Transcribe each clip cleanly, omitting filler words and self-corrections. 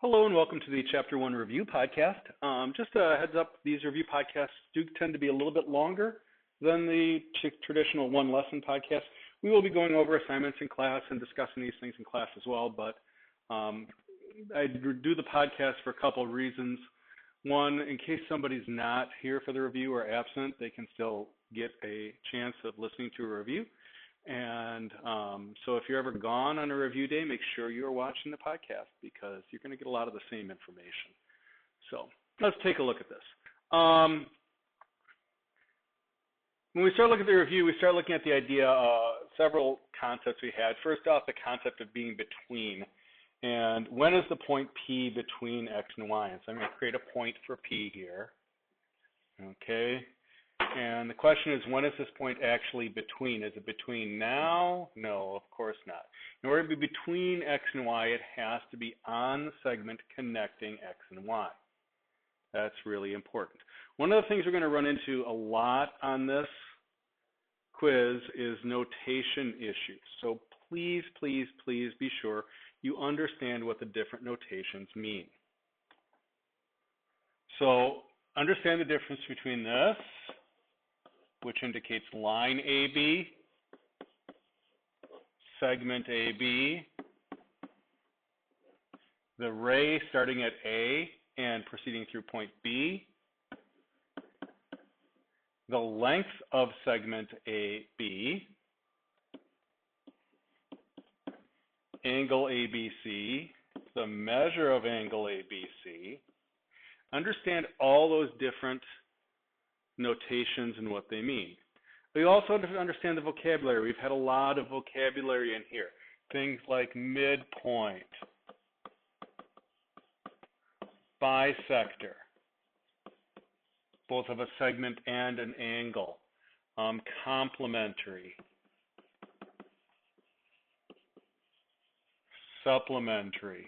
Hello and welcome to the Chapter 1 Review Podcast. Just a heads up, these review podcasts do tend to be a little bit longer than the traditional one lesson podcast. We will be going over assignments in class and discussing these things in class as well, but I do the podcast for a couple of reasons. One, in case somebody's not here for the review or absent, they can still get a chance of listening to a review. And so if you're ever gone on a review day, make sure you are watching the podcast because you're going to get a lot of the same information. So let's take a look at this. When we start looking at the review, we start looking at the idea of several concepts we had. First off, the concept of being between. And when is the point P between X and Y? And so I'm going to create a point for P here. Okay. And the question is, when is this point actually between? Is it between now? No, of course not. In order to be between X and Y, it has to be on the segment connecting X and Y. That's really important. One of the things we're going to run into a lot on this quiz is notation issues. So please, please, please be sure you understand what the different notations mean. So understand the difference between this, which indicates line AB, segment AB, the ray starting at A and proceeding through point B, the length of segment AB, angle ABC, the measure of angle ABC. Understand all those different notations and what they mean. We also have to understand the vocabulary. We've had a lot of vocabulary in here. Things like midpoint, bisector, both of a segment and an angle, complementary, supplementary.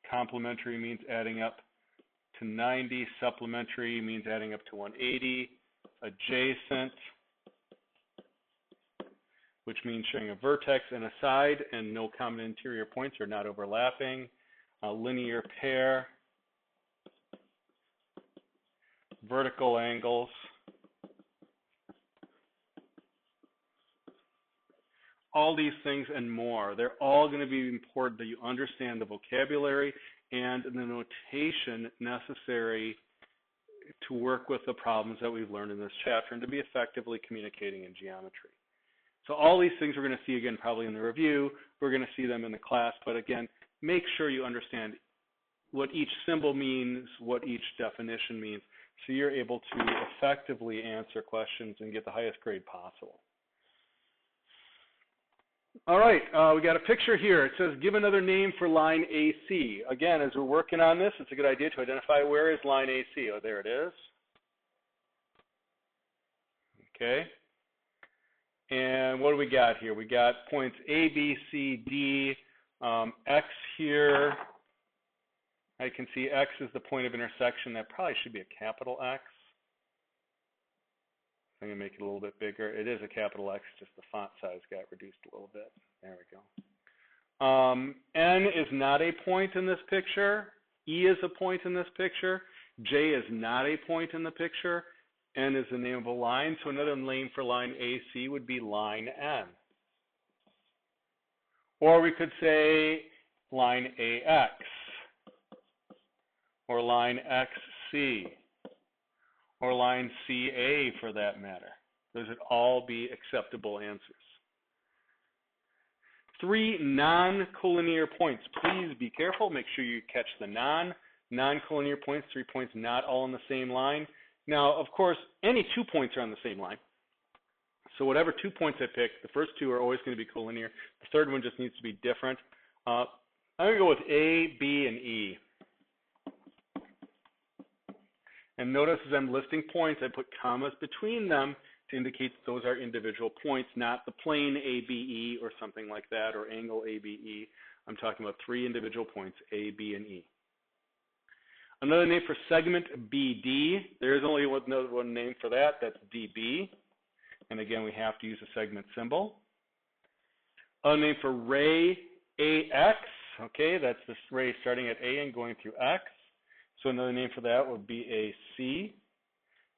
Complementary means adding up to 90, supplementary means adding up to 180, adjacent, which means sharing a vertex and a side and no common interior points or not overlapping, a linear pair, vertical angles, all these things and more. They're all going to be important that you understand the vocabulary and the notation necessary to work with the problems that we've learned in this chapter and to be effectively communicating in geometry. So all these things we're going to see again probably in the review. We're going to see them in the class, but again, make sure you understand what each symbol means, what each definition means, so you're able to effectively answer questions and get the highest grade possible. All right, we got a picture here. It says, give another name for line AC. Again, as we're working on this, it's a good idea to identify where is line AC. Oh, there it is. Okay. And what do we got here? We got points A, B, C, D, X here. I can see X is the point of intersection. That probably should be a capital X. I'm going to make it a little bit bigger. It is a capital X, just the font size got reduced a little bit. There we go. N is not a point in this picture. E is a point in this picture. J is not a point in the picture. N is the name of a line, so another name for line AC would be line N. Or we could say line AX, or line XC, or line CA for that matter. Those would all be acceptable answers. 3 non-collinear points. Please be careful. Make sure you catch the non-collinear points, 3 points not all on the same line. Now, of course, any 2 points are on the same line. So whatever 2 points I pick, the first 2 are always going to be collinear. The third one just needs to be different. I'm going to go with A, B, and E. And notice as I'm listing points, I put commas between them to indicate that those are individual points, not the plane ABE or something like that, or angle ABE. I'm talking about 3 individual points, A, B, and E. Another name for segment BD, there is only one name for that, that's DB. And again, we have to use a segment symbol. Another name for ray AX, Okay, that's this ray starting at A and going through X. So another name for that would be a C,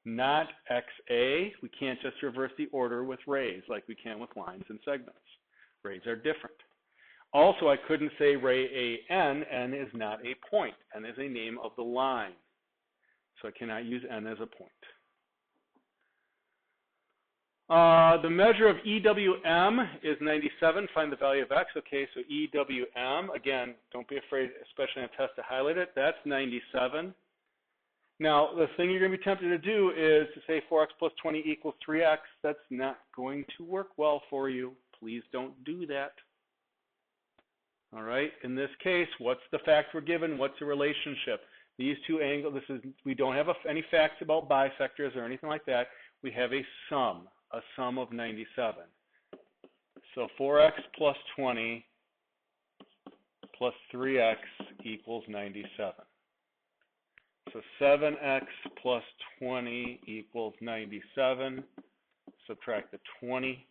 not XA. We can't just reverse the order with rays like we can with lines and segments. Rays are different. Also, I couldn't say ray AN. N is not a point. N is a name of the line. So I cannot use N as a point. The measure of EWM is 97. Find the value of X. Okay, so EWM, again, don't be afraid, especially on a test, to highlight it. That's 97. Now, the thing you're going to be tempted to do is to say 4X plus 20 equals 3X. That's not going to work well for you. Please don't do that. All right, in this case, what's the fact we're given? What's the relationship? These two angles, we don't have any facts about bisectors or anything like that. We have a sum of 97. So 4X plus 20 plus 3X equals 97. So 7X plus 20 equals 97. Subtract the 20.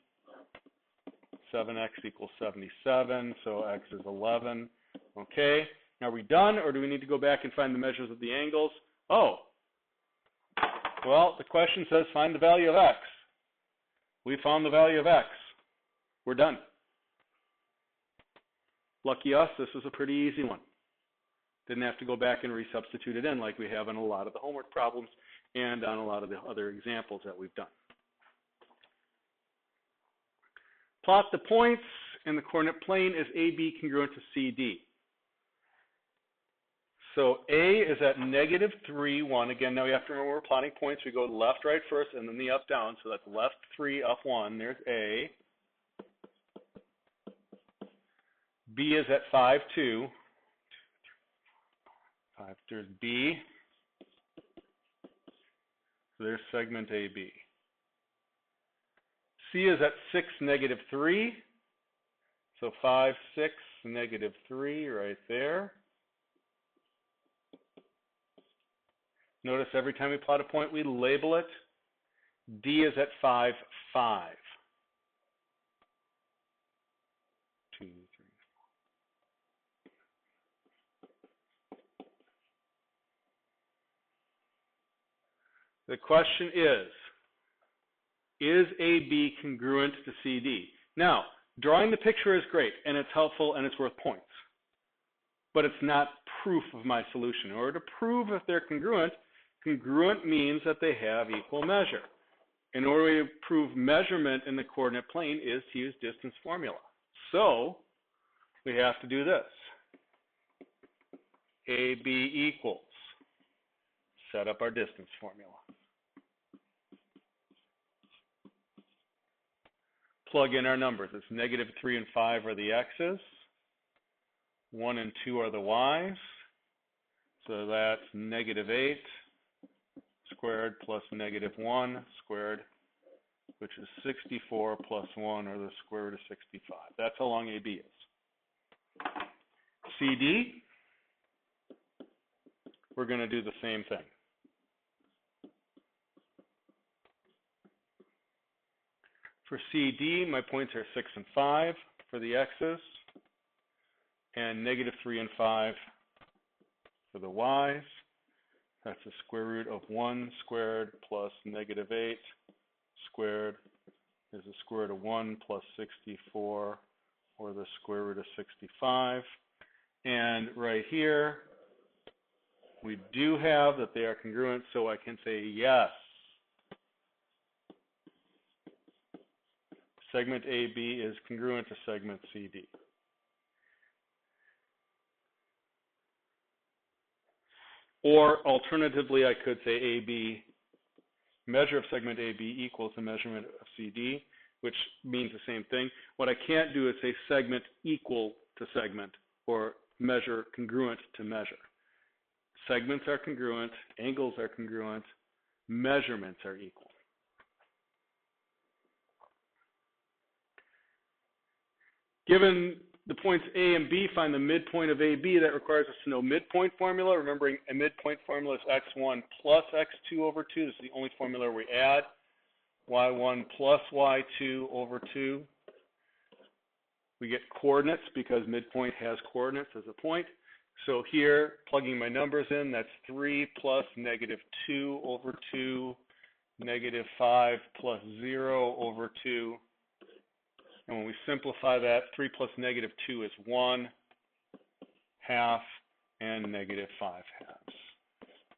7X equals 77, so X is 11. Okay, now are we done, or do we need to go back and find the measures of the angles? Oh, well, the question says find the value of X. We found the value of X. We're done. Lucky us, this was a pretty easy one. Didn't have to go back and resubstitute it in like we have in a lot of the homework problems and on a lot of the other examples that we've done. Plot the points in the coordinate plane as AB congruent to CD. So A is at negative 3, 1. Again, now we have to remember we're plotting points. We go left, right first, and then the up, down. So that's left 3, up 1. There's A. B is at 5, 2. 5. There's B. So there's segment AB. C is at 6, negative 3. So 5, 6, negative 3 right there. Notice every time we plot a point, we label it. D is at 5, 5. 2, 3, 4. The question is AB congruent to CD? Now, drawing the picture is great, and it's helpful, and it's worth points. But it's not proof of my solution. In order to prove if they're congruent, congruent means that they have equal measure. In order to prove measurement in the coordinate plane is to use distance formula. So, we have to do this. AB equals, set up our distance formula. Plug in our numbers. It's negative 3 and 5 are the x's. 1 and 2 are the y's. So that's negative 8 squared plus negative 1 squared, which is 64 plus 1, or the square root of 65. That's how long AB is. CD, we're going to do the same thing. For CD, my points are 6 and 5 for the x's, and negative 3 and 5 for the y's. That's the square root of 1 squared plus negative 8 squared is the square root of 1 plus 64, or the square root of 65. And right here, we do have that they are congruent, so I can say yes. Segment AB is congruent to segment CD. Or alternatively, I could say AB, measure of segment AB equals the measurement of CD, which means the same thing. What I can't do is say segment equal to segment, or measure congruent to measure. Segments are congruent, angles are congruent, measurements are equal. Given the points A and B, find the midpoint of AB. That requires us to know midpoint formula. Remembering a midpoint formula is x1 plus x2 over 2. This is the only formula we add. y1 plus y2 over 2. We get coordinates because midpoint has coordinates as a point. So here, plugging my numbers in, that's 3 plus negative 2 over 2, negative 5 plus 0 over 2. And when we simplify that, 3 plus negative 2 is 1 half and negative 5 halves.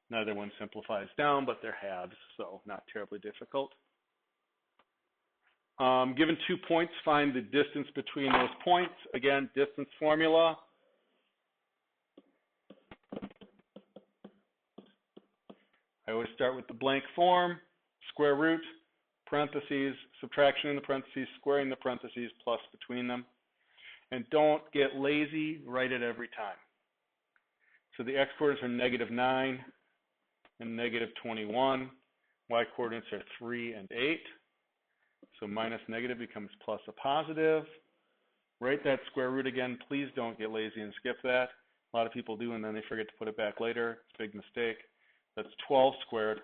Neither one simplifies down, but they're halves, so not terribly difficult. Given 2 points, find the distance between those points. Again, distance formula. I always start with the blank form, square root, parentheses, subtraction in the parentheses, squaring the parentheses, plus between them. And don't get lazy, write it every time. So the x-coordinates are negative 9 and negative 21. Y-coordinates are 3 and 8. So minus negative becomes plus a positive. Write that square root again. Please don't get lazy and skip that. A lot of people do, and then they forget to put it back later. It's a big mistake. That's 12 squared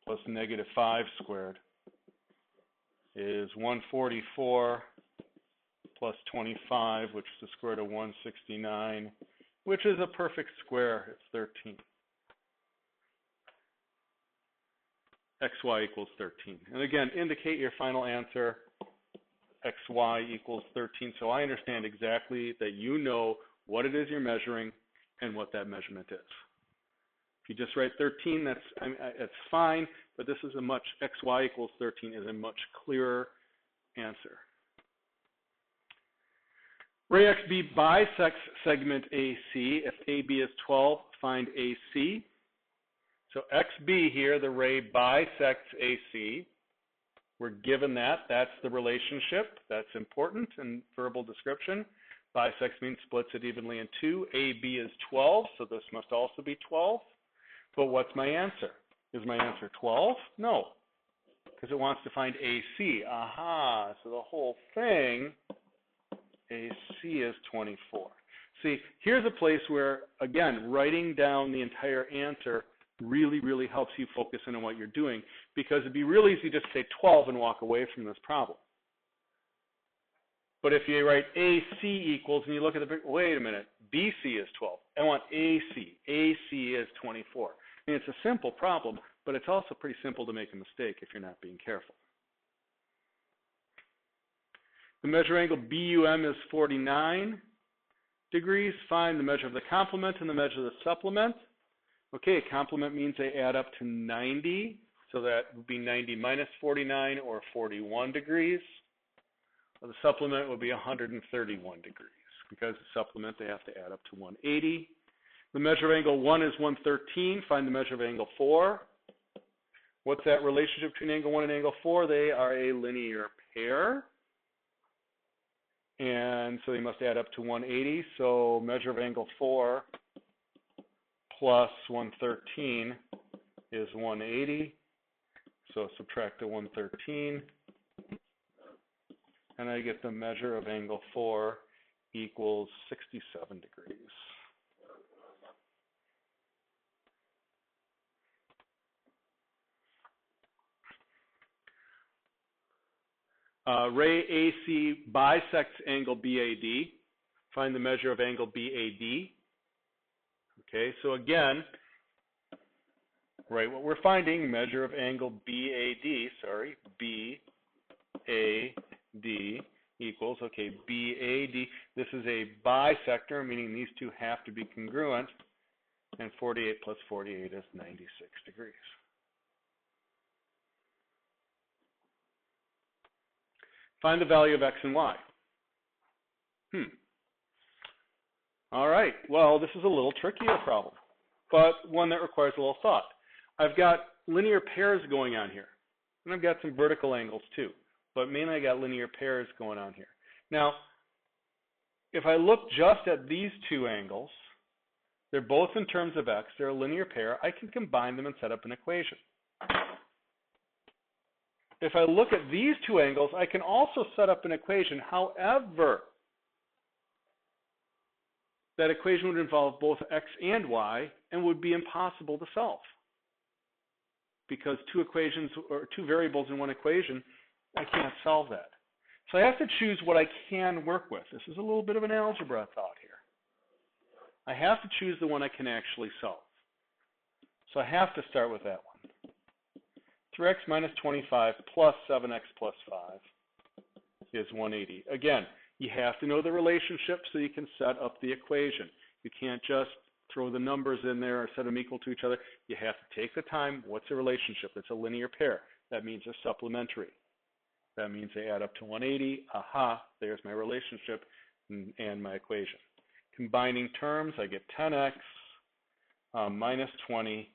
plus negative 5 squared is 144 plus 25, which is the square root of 169, which is a perfect square. It's 13. xy equals 13. And again, indicate your final answer, xy equals 13, so I understand exactly that you know what it is you're measuring and what that measurement is. If you just write 13, that's fine, but this is a much, xy equals 13 is a much clearer answer. Ray XB bisects segment AC. If AB is 12, find AC. So XB here, the ray bisects AC. We're given that. That's the relationship. That's important in verbal description. Bisects means splits it evenly in two. AB is 12, so this must also be 12. But what's my answer? Is my answer 12? No, because it wants to find AC. Aha, so the whole thing, AC is 24. See, here's a place where, again, writing down the entire answer really, really helps you focus in on what you're doing, because it'd be real easy to just say 12 and walk away from this problem. But if you write AC equals, and you look at the, wait a minute, BC is 12. I want AC. AC is 24. I mean, it's a simple problem, but it's also pretty simple to make a mistake if you're not being careful. The measure angle BUM is 49 degrees. Find the measure of the complement and the measure of the supplement. Okay, complement means they add up to 90, so that would be 90 minus 49 or 41 degrees. The supplement would be 131 degrees. Because the supplement, they have to add up to 180. The measure of angle 1 is 113. Find the measure of angle 4. What's that relationship between angle 1 and angle 4? They are a linear pair. And so they must add up to 180. So measure of angle 4 plus 113 is 180. So subtract the 113. And I get the measure of angle 4 equals 67 degrees. Ray AC bisects angle BAD. Find the measure of angle BAD. Okay, so again, right, what we're finding, measure of angle BAD, BAD equals, okay, BAD, this is a bisector, meaning these two have to be congruent, and 48 plus 48 is 96 degrees. Find the value of x and y. All right, well, this is a little trickier problem, but one that requires a little thought. I've got linear pairs going on here, and I've got some vertical angles too, but mainly I got linear pairs going on here. Now, if I look just at these two angles, they're both in terms of x, they're a linear pair, I can combine them and set up an equation. If I look at these two angles, I can also set up an equation. However, that equation would involve both x and y and would be impossible to solve. Because two equations or two variables in one equation, I can't solve that. So I have to choose what I can work with. This is a little bit of an algebra thought here. I have to choose the one I can actually solve. So I have to start with that one. 3x minus 25 plus 7x plus 5 is 180. Again, you have to know the relationship so you can set up the equation. You can't just throw the numbers in there or set them equal to each other. You have to take the time. What's the relationship? It's a linear pair. That means a supplementary. That means they add up to 180. Aha, there's my relationship and my equation. Combining terms, I get 10x minus 20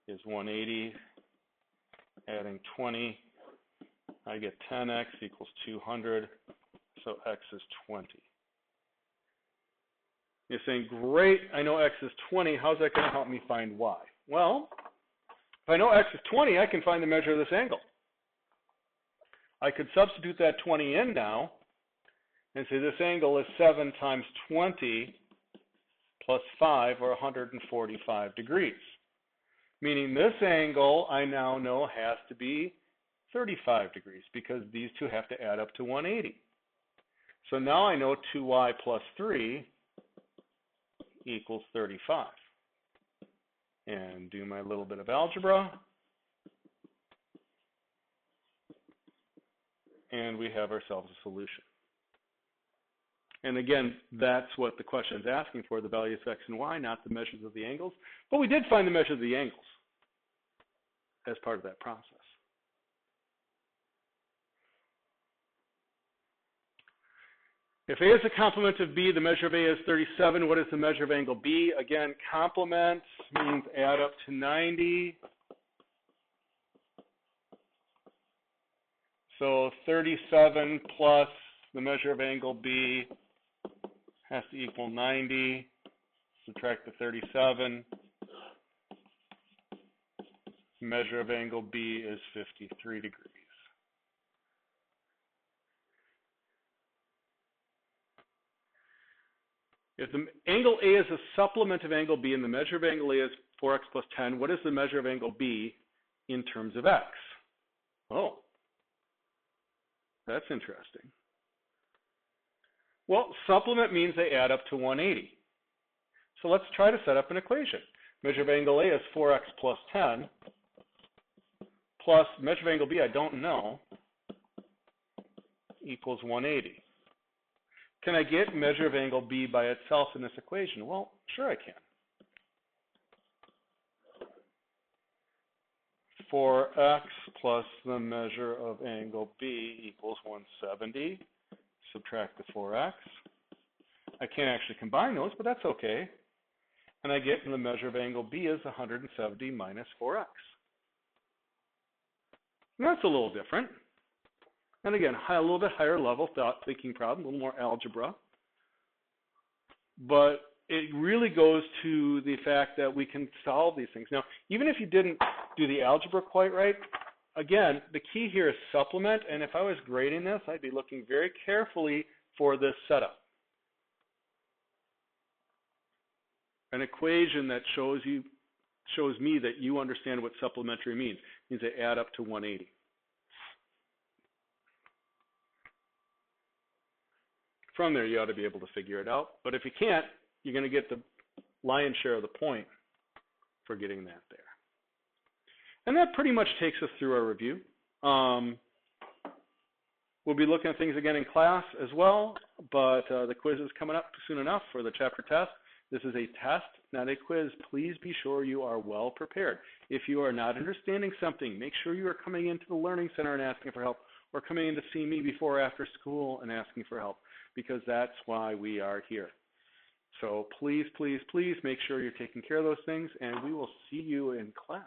is 180. Adding 20, I get 10x equals 200, so x is 20. You're saying, great, I know x is 20. How's that going to help me find y? Well, if I know x is 20, I can find the measure of this angle. I could substitute that 20 in now and say this angle is 7 times 20 plus 5, or 145 degrees. Meaning this angle, I now know, has to be 35 degrees because these two have to add up to 180. So now I know 2y plus 3 equals 35. And do my little bit of algebra. And we have ourselves a solution. And again, that's what the question is asking for, the values of x and y, not the measures of the angles. But we did find the measure of the angles as part of that process. If A is a complement of B, the measure of A is 37. What is the measure of angle B? Again, complement means add up to 90. So 37 plus the measure of angle B has to equal 90. Subtract the 37. Measure of angle B is 53 degrees. If the angle A is a supplement of angle B and the measure of angle A is 4x plus 10, what is the measure of angle B in terms of x? Oh, that's interesting. Well, supplement means they add up to 180. So let's try to set up an equation. Measure of angle A is 4x plus 10, plus measure of angle B, I don't know, equals 180. Can I get measure of angle B by itself in this equation? Well, sure I can. 4x plus the measure of angle B equals 170. Subtract the 4x. I can't actually combine those, but that's okay. And I get the measure of angle B is 170 minus 4x. And that's a little different. And again, a little bit higher level thought-thinking problem, a little more algebra. But it really goes to the fact that we can solve these things. Now, even if you didn't do the algebra quite right, again, the key here is supplement. And if I was grading this, I'd be looking very carefully for this setup. An equation that shows me that you understand what supplementary means. It means they add up to 180. From there, you ought to be able to figure it out. But if you can't, you're going to get the lion's share of the point for getting that there. And that pretty much takes us through our review. We'll be looking at things again in class as well, but the quiz is coming up soon enough for the chapter test. This is a test, not a quiz. Please be sure you are well prepared. If you are not understanding something, make sure you are coming into the Learning Center and asking for help, or coming in to see me before or after school and asking for help, because that's why we are here. So please, please, please make sure you're taking care of those things, and we will see you in class.